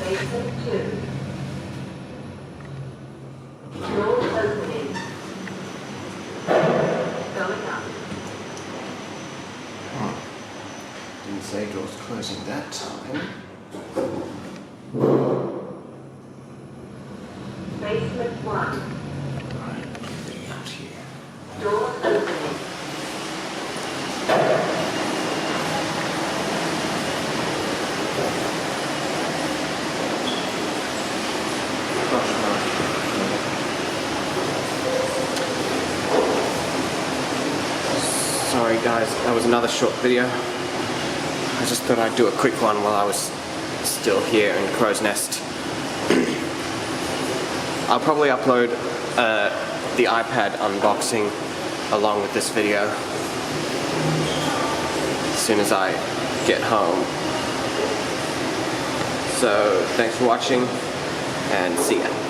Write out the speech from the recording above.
Basement 2. Door opening. Going up. Didn't say doors closing that time. Basement 1. Right, getting out here. Door opening. Sorry guys, that was another short video. I just thought I'd do a quick one while I was still here in Crow's Nest. I'll probably upload the iPad unboxing along with this video as soon as I get home. So thanks for watching and see ya.